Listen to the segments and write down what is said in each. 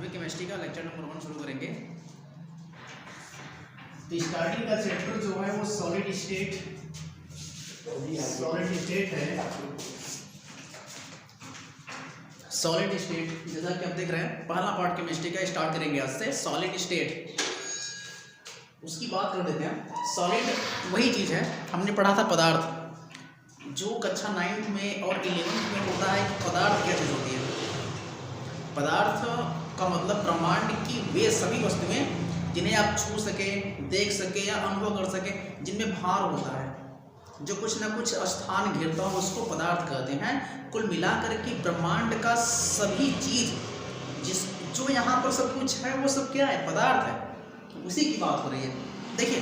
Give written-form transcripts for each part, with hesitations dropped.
अभी केमिस्ट्री का lecture number 1 शुरू करेंगे। तो स्टार्टिंग का चैप्टर जो है वो सॉलिड स्टेट है। सॉलिड स्टेट जैसा कि आप देख रहे हैं, पहला पार्ट केमिस्ट्री का स्टार्ट करेंगे आज से। सॉलिड स्टेट उसकी बात कर लेते हैं। सॉलिड वही चीज़ है, हमने पढ़ा था पदार्थ, जो कक्षा 9th में और 11th में होता है कि पदार्थ क्या चीज़ होती है। पदार्थ का मतलब ब्रह्मांड की वे सभी वस्तुएं जिन्हें आप छू सके, देख सके या अनुभव कर सके, जिनमें भार होता है, जो कुछ ना कुछ स्थान घेरता हो, उसको पदार्थ कहते हैं। कुल मिलाकर के ब्रह्मांड का सभी चीज जो यहाँ पर सब कुछ है वो सब क्या है? पदार्थ है। उसी की बात हो रही है। देखिए,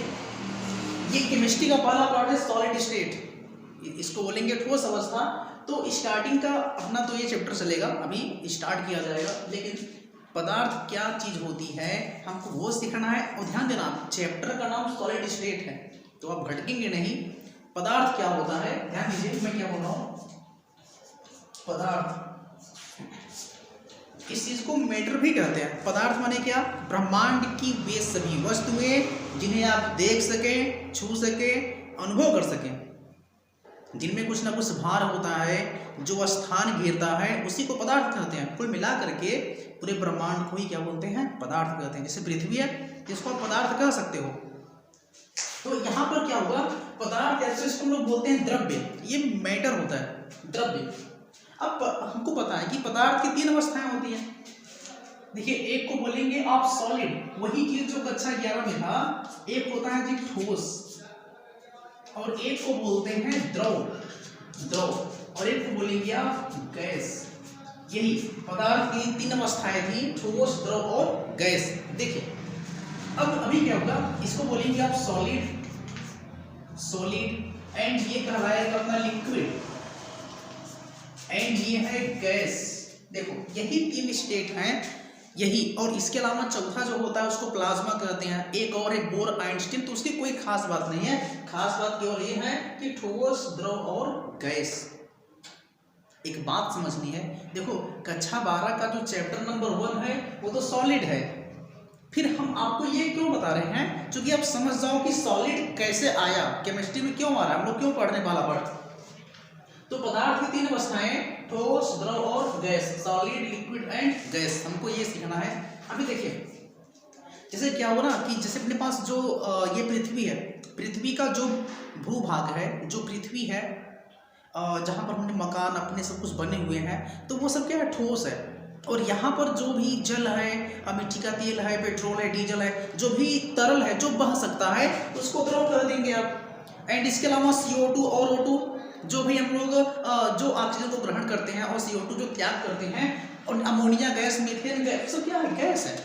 ये केमिस्ट्री का पहला पार्ट है सॉलिड स्टेट, इसको बोलेंगे ठोस अवस्था। तो स्टार्टिंग का अपना तो ये चैप्टर चलेगा, अभी स्टार्ट किया जाएगा, लेकिन पदार्थ क्या चीज़ होती है हमको वो सीखना है। और ध्यान देना, चैप्टर का नाम सॉलिड स्टेट है, तो आप भटकेंगे नहीं। पदार्थ क्या होता है, ध्यान दीजिए मैं क्या बोल रहा हूँ। पदार्थ, इस चीज़ को मैटर भी कहते हैं। पदार्थ माने क्या? ब्रह्मांड की वे सभी वस्तुएं जिन्हें आप देख सकें, छू सके, अनुभव कर सकें, जिनमें कुछ ना कुछ भार होता है, जो स्थान घेरता है, उसी को पदार्थ कहते हैं। कुल मिला करके पूरे ब्रह्मांड को ही क्या बोलते हैं? पदार्थ कहते हैं। जैसे पृथ्वी है, जिसको आप पदार्थ कह सकते हो। तो यहाँ पर क्या होगा? पदार्थ या इसको हम लोग बोलते हैं द्रव्य, ये मैटर होता है, द्रव्य। अब हमको पता है कि पदार्थ की 3 अवस्थाएं होती हैं। देखिए, एक को बोलेंगे आप सॉलिड, वही चीज जो कक्षा 11 में था। एक होता है जी ठोस, और एक को बोलते हैं द्रव, और एक को बोलेंगे आप गैस। यही पदार्थ की 3 अवस्थाएं थी, ठोस, द्रव और गैस। देखिए, अब अभी क्या होगा, इसको बोलेंगे आप सॉलिड, एंड ये कहलाएगा अपना लिक्विड, एंड ये है गैस। देखो, यही 3 स्टेट हैं, यही। और इसके अलावा चौथा जो होता है उसको प्लाज्मा कहते हैं। एक और है बोर आइंस्टीन, तो उसकी कोई खास बात नहीं है। खास बात केवल ये है कि ठोस, द्रव और गैस। एक बात समझनी है, देखो कक्षा 12 का जो चैप्टर नंबर 1 है वो तो सॉलिड है। फिर हम आपको ये क्यों बता रहे हैं? क्योंकि आप समझ जाओ कि सॉलिड कैसे आया, केमिस्ट्री में क्यों आ रहा है, हम लोग क्यों पढ़ने वाला पार्ट। तो पदार्थ की 3 अवस्थाएं, ठोस, द्रव और gas, solid, liquid and gas, हमको ये सीखना है। अभी देखिए, जैसे क्या हो ना कि जैसे अपने पास जो ये पृथ्वी है, पृथ्वी का जो भूभाग है, जो पृथ्वी है, जहाँ पर हमने मकान अपने सब कुछ बने हुए हैं, तो वो सब क्या है? ठोस है। और यहाँ पर जो भी जल है, मिट्टी का तेल है, पेट्रोल है, डीजल है, जो भी तरल है, जो बह सकता है, उसको द्रव कह देंगे आप। एंड इसके अलावा CO2 और O2, जो भी हम लोग जो ऑक्सीजन को ग्रहण करते हैं और CO2 जो त्याग करते हैं, और अमोनिया गैस, मीथेन गैस, सब क्या है? गैस है।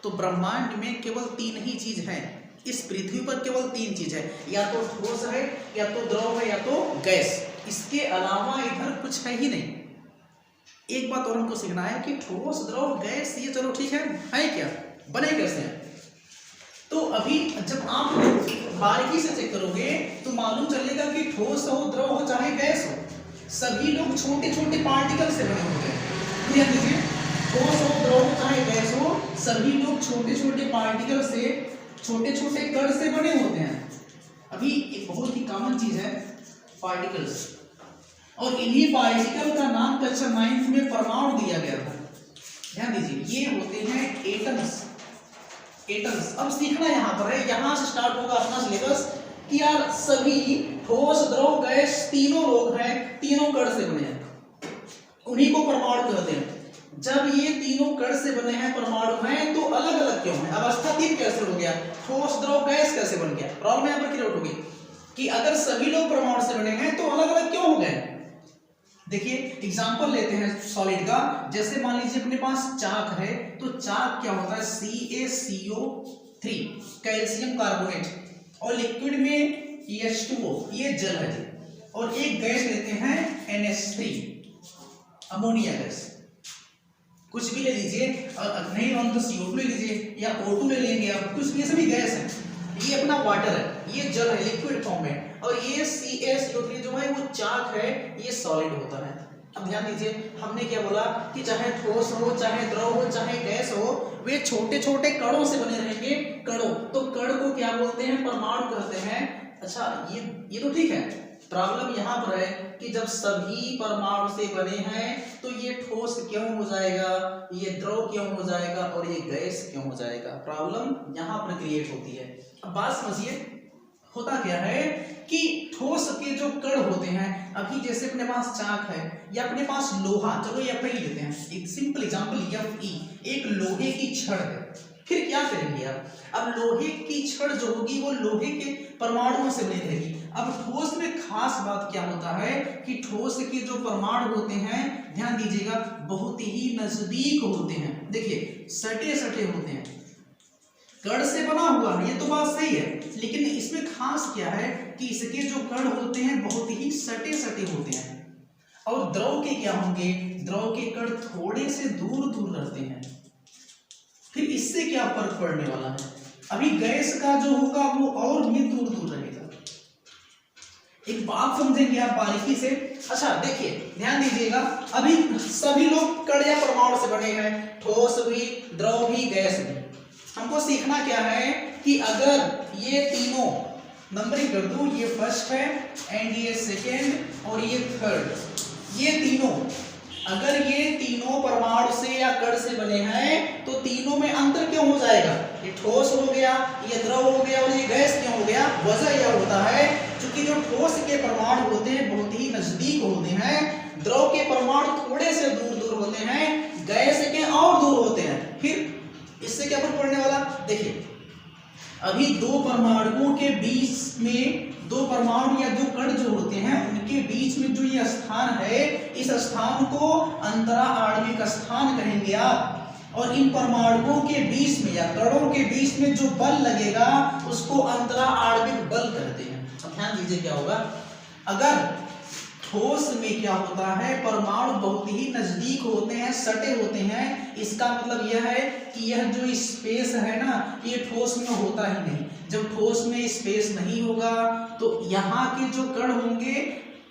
तो ब्रह्मांड में केवल 3 ही चीज है, इस पृथ्वी पर केवल 3 चीज है, या तो ठोस है, या तो द्रव है, या तो गैस। इसके अलावा इधर कुछ है ही नहीं। एक बात और हमको सीखना है कि ठोस, द्रव, गैस, ये चलो ठीक है क्या, बने कैसे हैं? तो अभी जब आप बारीकी से चेक करोगे तो मालूम चलेगा कि ठोस हो, द्रव हो, चाहे गैस हो, सभी लोग छोटे छोटे पार्टिकल से बने होते हैं। ध्यान दीजिए, ठोस हो, द्रव हो, चाहे गैस हो, सभी लोग छोटे छोटे पार्टिकल से, छोटे छोटे कण से बने होते हैं। अभी एक बहुत ही कॉमन चीज है पार्टिकल्स, और इन्हीं पार्टिकल का नाम कक्षा 9th में परमाणु दिया गया था। ध्यान दीजिए, ये होते हैं एटम्स। अब सीखना यहाँ पर है, यहाँ से स्टार्ट होगा अपना सिलेबस कि यार सभी ठोस, द्रव, गैस तीनों लोग हैं, तीनों कण से बने हैं, उन्हीं को परमाणु कहते हैं। जब ये तीनों कण से बने हैं, परमाणु हैं, तो अलग अलग क्यों है? अवस्था 3 कैसे हो गया? ठोस, द्रव, गैस कैसे बन गया? प्रॉब्लम यहाँ पर क्लियर होगी कि अगर सभी लोग परमाणु से बने हैं तो अलग अलग क्यों हो गए। देखिए, एग्जांपल लेते हैं सॉलिड का। जैसे मान लीजिए अपने पास चाक है, तो चाक क्या होता है? CaCO3, कैल्शियम कार्बोनेट, और लिक्विड में H2O, ये जल है। और एक गैस लेते हैं NH3, अमोनिया गैस। कुछ भी ले लीजिए, और नहीं हो तो CO2 ले लीजिए या O2 ले लेंगे आप, कुछ भी, ये सभी गैस है। ये अपना वाटर है, ये जल है, लिक्विड फॉर्म में। और ये CaCO3 जो है वो चाक है, ये सॉलिड होता है। अब ध्यान दीजिए, हमने क्या बोला कि चाहे ठोस हो, चाहे द्रव हो, चाहे गैस हो, वे छोटे छोटे कणों से बने रहेंगे, कणों। तो कण को क्या बोलते हैं? परमाणु कहते हैं। अच्छा, ये तो ठीक है। प्रॉब्लम यहाँ पर है कि जब सभी परमाणु से बने हैं तो ये ठोस क्यों हो जाएगा, ये द्रव क्यों हो जाएगा और ये गैस क्यों हो जाएगा? प्रॉब्लम यहाँ पर क्रिएट होती है। अब बात समझिए, होता क्या है कि ठोस के जो कण होते हैं, अभी जैसे अपने पास चाक है या अपने पास लोहा, चलो ये अपने ही लेते हैं, एक सिंपल एग्जांपल Fe, एक लोहे की छड़ है। फिर क्या करेंगे आप? अब लोहे की छड़ जो होगी वो लोहे के परमाणुओं से बनी रहेगी। अब ठोस में खास बात क्या होता है कि ठोस के जो परमाणु होते हैं, ध्यान दीजिएगा, बहुत ही नजदीक होते हैं। देखिए सटे सटे होते हैं, कण से बना हुआ है, ये तो बात सही है, लेकिन इसमें खास क्या है कि इसके जो कण होते हैं बहुत ही सटे सटे होते हैं। और द्रव के क्या होंगे? द्रव के कण थोड़े से दूर दूर रहते हैं। फिर इससे क्या फर्क पड़ने वाला है? अभी गैस का जो होगा वो और भी दूर दूर रहेगा। एक बात समझेंगे आप बारीकी से। अच्छा देखिए, ध्यान दीजिएगा, अभी सभी लोग कण या परमाणु से बने हैं, ठोस भी, द्रव भी, गैस भी। हमको सीखना क्या है कि अगर ये तीनों, नंबरिंग कर दूं, ये फर्स्ट है एंड ये सेकेंड और ये थर्ड, ये तीनों, अगर ये तीनों परमाणु से या कण से बने हैं तो तीनों में अंतर क्यों हो जाएगा? ये ठोस हो गया, ये द्रव हो गया और ये गैस क्यों हो गया? वजह यह होता है क्योंकि जो ठोस के परमाणु होते हैं बहुत ही नजदीक होते हैं, द्रव के परमाणु थोड़े से दूर दूर होते हैं, गैस के और दूर होते हैं। फिर इससे क्या फर्क पड़ने वाला? देखिए अभी दो परमाणुओं के बीच में, दो परमाणु या दो कण जो होते हैं उनके बीच में जो ये स्थान है, इस स्थान को अंतरा आणविक स्थान कहेंगे आप। और इन परमाणुओं के बीच में या कणों के बीच में जो बल लगेगा उसको अंतरा आणविक बल कहते हैं। अब ध्यान दीजिए क्या होगा, अगर ठोस में क्या होता है, परमाणु बहुत ही नजदीक होते हैं, सटे होते हैं, इसका मतलब यह है कि यह जो स्पेस है ना, ये ठोस में होता ही नहीं। जब ठोस में स्पेस नहीं होगा तो यहाँ के जो कण होंगे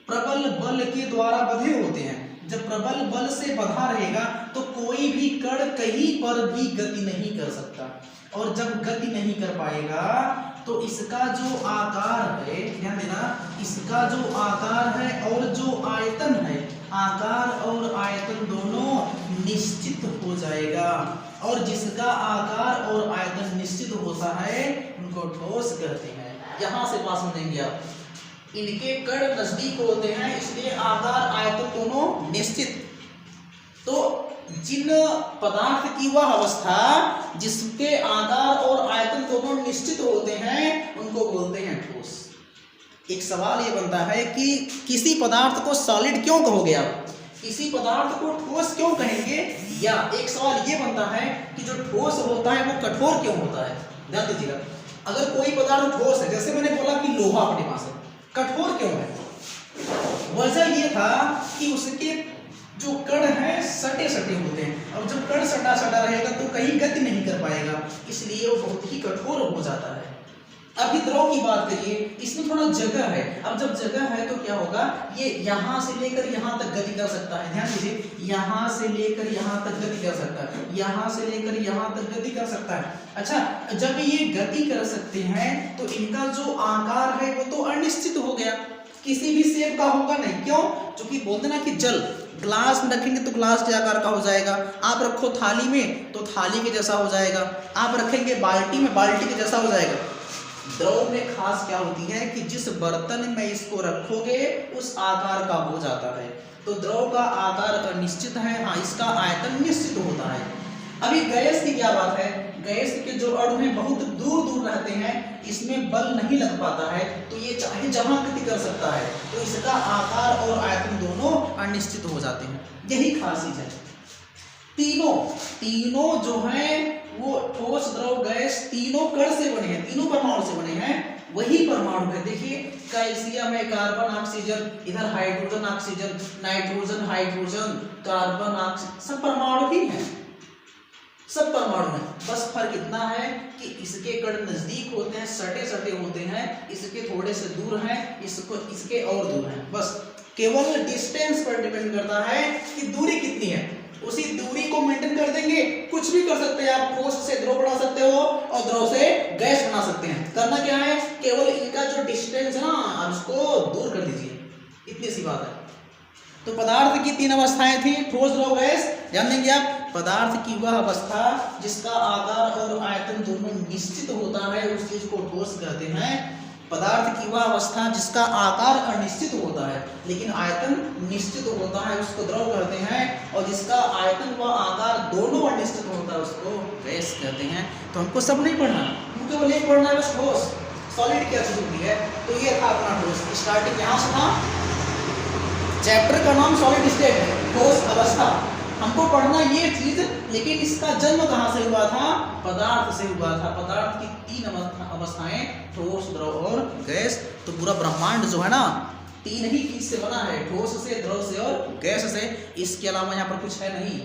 प्रबल बल के द्वारा बंधे होते हैं। जब प्रबल बल से बंधा रहेगा तो कोई भी कण कहीं पर भी गति नहीं कर सकता, और जब गति नहीं कर पाएगा तो इसका जो आकार है, ध्यान देना, इसका जो आकार है और जो आयतन है, आकार और आयतन दोनों निश्चित हो जाएगा। और जिसका आकार और आयतन निश्चित होता है उनको ठोस कहते हैं। यहां से बात समझेंगे आप, इनके कण नजदीक होते हैं इसलिए आकार आयतन दोनों निश्चित। तो जिन पदार्थ की वह अवस्था जिसके आकार और आयतन दोनों निश्चित होते हैं उनको बोलते हैं ठोस। एक सवाल ये बनता है कि किसी पदार्थ को सॉलिड क्यों कहोगे आप, किसी पदार्थ को ठोस क्यों कहेंगे? या एक सवाल ये बनता है कि जो ठोस होता है वो कठोर क्यों होता है? ध्यान दीजिएगा, अगर कोई पदार्थ ठोस है, जैसे मैंने बोला कि लोहा अपने पास है, कठोर क्यों है? वजह ये था कि उसके जो कण है सटे सटे होते हैं, और जब कण सटा सटा रहेगा तो कहीं गति नहीं कर पाएगा, इसलिए वो बहुत ही कठोर हो जाता है। अभी द्रव की बात करिए, इसमें थोड़ा जगह है। अब जब जगह है तो क्या होगा, ये यहाँ से लेकर यहाँ तक गति कर सकता है। ध्यान दीजिए, यहाँ से लेकर यहाँ तक गति कर सकता है, यहाँ से लेकर यहाँ तक गति कर सकता है। अच्छा, जब ये गति कर सकते हैं तो इनका जो आकार है वो तो अनिश्चित हो गया, किसी भी शेप का होगा नहीं। क्यों? क्योंकि बोलते ना कि जल ग्लास में रखेंगे तो ग्लास के आकार का हो जाएगा, आप रखो थाली में तो थाली के जैसा हो जाएगा, आप रखेंगे बाल्टी में बाल्टी के जैसा हो जाएगा। द्रव में खास क्या होती है कि जिस बर्तन में इसको रखोगे उस आकार का हो जाता है। तो द्रव का आकार निश्चित है, हाँ, इसका आयतन निश्चित होता है। अभी गैस की क्या बात है, गैस के जो अणु हैं बहुत दूर दूर रहते हैं, इसमें बल नहीं लग पाता है, तो ये चाहे जहां गति कर सकता है, तो इसका आकार और आयतन दोनों अनिश्चित हो जाते हैं। यही खास चीज है। तीनों जो हैं वो ठोस द्रव गैस तीनों कण से बने हैं, तीनों परमाणु से बने हैं। वही परमाणु है, देखिए कैल्शियम है, कार्बन ऑक्सीजन, इधर hydrogen oxygen, nitrogen hydrogen, carbon oxygen, सब परमाणु ही हैं, सब परमाणु हैं। बस फर्क इतना है कि इसके कण नजदीक होते हैं, सटे सटे होते हैं, इसके थोड़े से दूर हैं, इसके और दूर हैं। बस केवल डिस्टेंस पर डिपेंड करता है कि दूरी कितनी है। उसी दूरी को मेंटेन कर देंगे। कुछ भी कर सकते हैं आप, ठोस से द्रव बना सकते हो और द्रव से गैस बना सकते हैं। करना क्या है, केवल इनका जो डिस्टेंस है ना आप उसको दूर कर दीजिए, इतनी सी बात है। तो पदार्थ की 3 अवस्थाएं थी, ठोस द्रव गैस। ध्यान देंगे आप, पदार्थ की वह अवस्था जिसका आकार और आयतन दोनों निश्चित होता है उस चीज को ठोस कहते हैं। पदार्थ की वह अवस्था जिसका आकार अनिश्चित होता है लेकिन आयतन निश्चित होता है उसको द्रव कहते हैं, और जिसका आयतन व आकार दोनों अनिश्चित होता है उसको गैस कहते हैं। तो हमको सब नहीं पढ़ना, हमको केवल एक पढ़ना है बस, ठोस सॉलिड क्या चीज होती है। तो ये था अपना ठोस, स्टार्टिंग यहाँ से था। चैप्टर का नाम सॉलिड स्टेट है, ठोस अवस्था। हमको पढ़ना ये चीज, लेकिन इसका जन्म कहाँ से हुआ था, पदार्थ से हुआ था। पदार्थ की 3 अवस्थाएं, ठोस द्रव और गैस। तो पूरा ब्रह्मांड जो है ना 3 ही चीज से बना है, ठोस से, द्रव से और गैस से। इसके अलावा यहाँ पर कुछ है नहीं।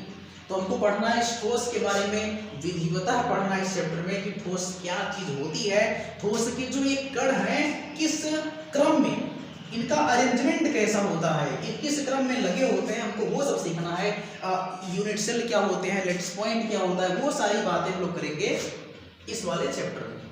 तो हमको पढ़ना है इस ठोस के बारे में, विधिवतः पढ़ना है इस चैप्टर में कि ठोस क्या चीज होती है, ठोस के जो ये कण है किस क्रम में, इनका अरेंजमेंट कैसा होता है, ये किस क्रम में लगे होते हैं, हमको वो सब सीखना है। यूनिट सेल क्या होते हैं, लेटिस पॉइंट क्या होता है, वो सारी बातें हम लोग करेंगे इस वाले चैप्टर में।